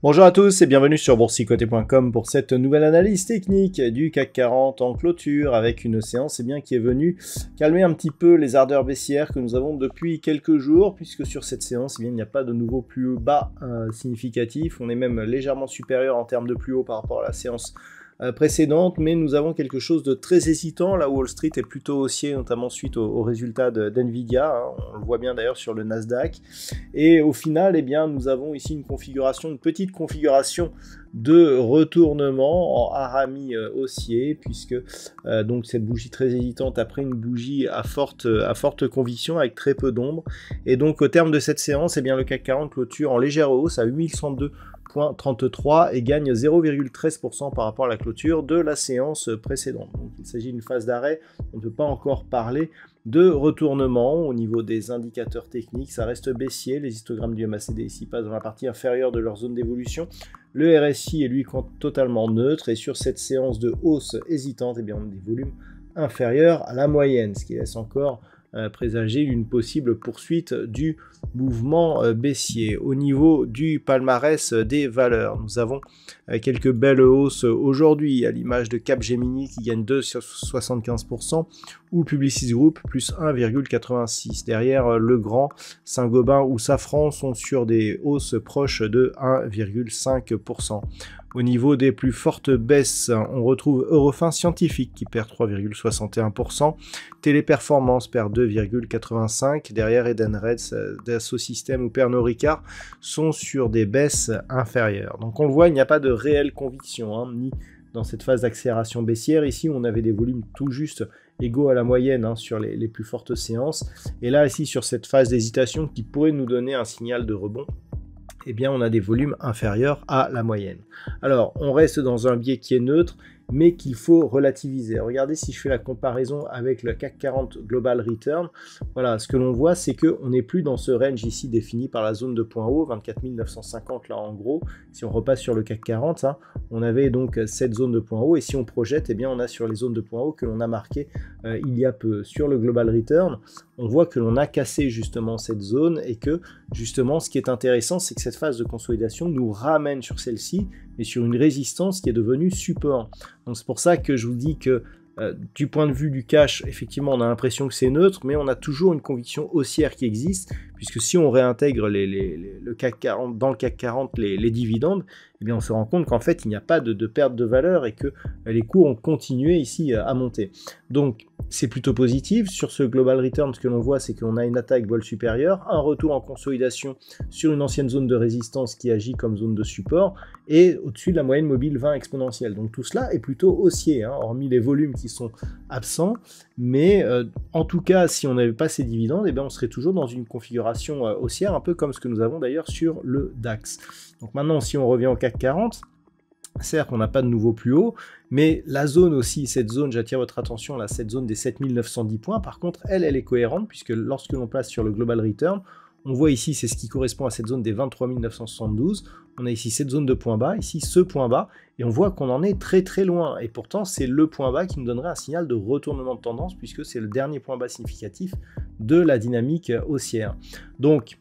Bonjour à tous et bienvenue sur boursicoté.com pour cette nouvelle analyse technique du CAC 40 en clôture avec une séance qui est venue calmer un petit peu les ardeurs baissières que nous avons depuis quelques jours, puisque sur cette séance il n'y a pas de nouveau plus bas significatif. On est même légèrement supérieur en termes de plus haut par rapport à la séance précédente, mais nous avons quelque chose de très hésitant. Là, Wall Street est plutôt haussier, notamment suite aux résultats d'NVIDIA, on le voit bien d'ailleurs sur le Nasdaq, et au final, nous avons ici une petite configuration de retournement en harami haussier, puisque donc cette bougie très hésitante après une bougie à forte conviction avec très peu d'ombre, et donc au terme de cette séance, le CAC 40 clôture en légère hausse à 8102,33 et gagne 0,13% par rapport à la clôture de la séance précédente. Donc il s'agit d'une phase d'arrêt, on ne peut pas encore parler de retournement. Au niveau des indicateurs techniques, ça reste baissier, les histogrammes du MACD ici passent dans la partie inférieure de leur zone d'évolution, le RSI est lui totalement neutre, et sur cette séance de hausse hésitante, on a des volumes inférieurs à la moyenne, ce qui laisse encore présager une possible poursuite du mouvement baissier. Au niveau du palmarès des valeurs, nous avons quelques belles hausses aujourd'hui, à l'image de Capgemini qui gagne 2,75%, ou Publicis Group plus 1,86%. Derrière, Legrand, Saint-Gobain ou Safran sont sur des hausses proches de 1,5%. Au niveau des plus fortes baisses, on retrouve Eurofins Scientifique qui perd 3,61%, Téléperformance perd 2,85%, derrière Edenred, Dassault Systèmes ou Pernod Ricard sont sur des baisses inférieures. Donc on le voit, il n'y a pas de réelle conviction, ni dans cette phase d'accélération baissière. Ici, on avait des volumes tout juste égaux à la moyenne sur les plus fortes séances, et là, ici, sur cette phase d'hésitation qui pourrait nous donner un signal de rebond, on a des volumes inférieurs à la moyenne. Alors, on reste dans un biais qui est neutre, mais qu'il faut relativiser. Regardez, si je fais la comparaison avec le CAC 40 Global Return, voilà, ce que l'on voit, c'est qu'on n'est plus dans ce range ici défini par la zone de point haut, 24 950 là en gros. Si on repasse sur le CAC 40, on avait donc cette zone de point haut, et si on projette, on a sur les zones de point haut que l'on a marqué il y a peu. Sur le Global Return, on voit que l'on a cassé justement cette zone, et que justement ce qui est intéressant, c'est que cette phase de consolidation nous ramène sur celle-ci, mais sur une résistance qui est devenue support. Donc c'est pour ça que je vous dis que du point de vue du cash, effectivement on a l'impression que c'est neutre, mais on a toujours une conviction haussière qui existe, puisque si on réintègre le CAC 40, dans le CAC 40 les dividendes, on se rend compte qu'en fait il n'y a pas de perte de valeur, et que les cours ont continué ici à monter. Donc c'est plutôt positif. Sur ce Global Return, ce que l'on voit, c'est qu'on a une attaque vol supérieur, un retour en consolidation sur une ancienne zone de résistance qui agit comme zone de support, et au-dessus de la moyenne mobile 20 exponentielle. Donc tout cela est plutôt haussier, hormis les volumes qui sont absents, mais en tout cas, si on n'avait pas ces dividendes, on serait toujours dans une configuration haussière, un peu comme ce que nous avons d'ailleurs sur le DAX. Donc maintenant, si on revient au CAC 40, certes, on n'a pas de nouveau plus haut, mais la zone aussi, cette zone, j'attire votre attention là, cette zone des 7910 points, par contre, elle est cohérente, puisque lorsque l'on place sur le Global Return, on voit ici, c'est ce qui correspond à cette zone des 23 972, on a ici cette zone de point bas, ici ce point bas, et on voit qu'on en est très très loin, et pourtant c'est le point bas qui nous donnerait un signal de retournement de tendance, puisque c'est le dernier point bas significatif de la dynamique haussière. Donc,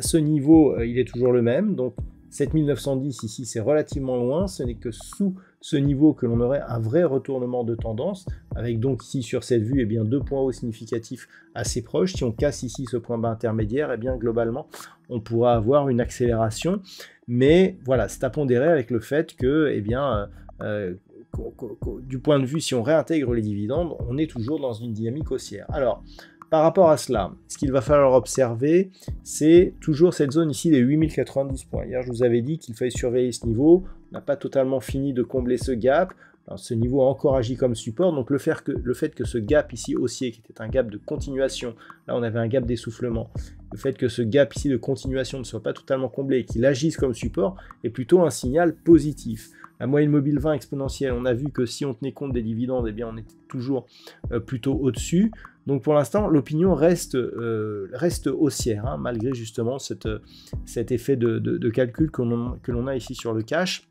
ce niveau, il est toujours le même, donc 7910 ici, c'est relativement loin, ce n'est que sous ce niveau que l'on aurait un vrai retournement de tendance, avec donc ici sur cette vue, deux points hauts significatifs assez proches. Si on casse ici ce point bas intermédiaire, globalement, on pourra avoir une accélération, mais voilà, c'est à pondérer avec le fait que, du point de vue, si on réintègre les dividendes, on est toujours dans une dynamique haussière. Alors, par rapport à cela, ce qu'il va falloir observer, c'est toujours cette zone ici des 8092 points. Hier, je vous avais dit qu'il fallait surveiller ce niveau. On n'a pas totalement fini de combler ce gap. Alors, ce niveau a encore agi comme support. Donc, le fait que ce gap ici haussier, qui était un gap de continuation, là, on avait un gap d'essoufflement. Le fait que ce gap ici de continuation ne soit pas totalement comblé et qu'il agisse comme support est plutôt un signal positif. La moyenne mobile 20 exponentielle, on a vu que si on tenait compte des dividendes, eh bien on était toujours plutôt au-dessus. Donc pour l'instant, l'opinion reste haussière, hein, malgré justement cet effet de calcul que l'on a ici sur le cash.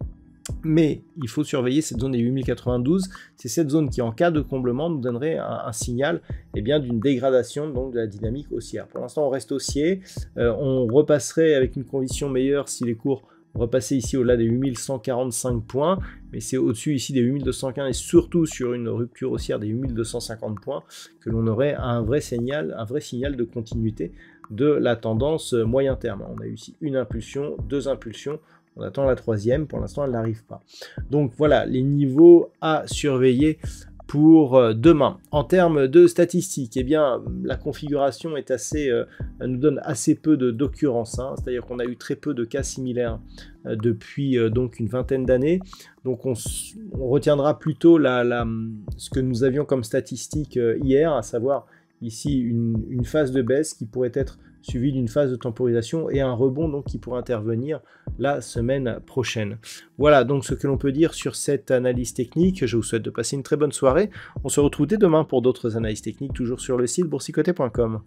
Mais il faut surveiller cette zone des 8092, c'est cette zone qui en cas de comblement nous donnerait un signal d'une dégradation donc, de la dynamique haussière. Pour l'instant on reste haussier, on repasserait avec une condition meilleure si les cours repassaient ici au-delà des 8145 points, mais c'est au-dessus ici des 8215 et surtout sur une rupture haussière des 8250 points que l'on aurait un vrai signal de continuité de la tendance moyen terme. On a eu ici une impulsion, deux impulsions. On attend la troisième, pour l'instant elle n'arrive pas. Donc voilà les niveaux à surveiller pour demain. En termes de statistiques, la configuration est nous donne assez peu d'occurrences, hein, c'est-à-dire qu'on a eu très peu de cas similaires depuis donc une vingtaine d'années. Donc on retiendra plutôt ce que nous avions comme statistique hier, à savoir ici une phase de baisse qui pourrait être suivi d'une phase de temporisation et un rebond donc qui pourrait intervenir la semaine prochaine. Voilà donc ce que l'on peut dire sur cette analyse technique. Je vous souhaite de passer une très bonne soirée. On se retrouve dès demain pour d'autres analyses techniques, toujours sur le site boursicoté.com.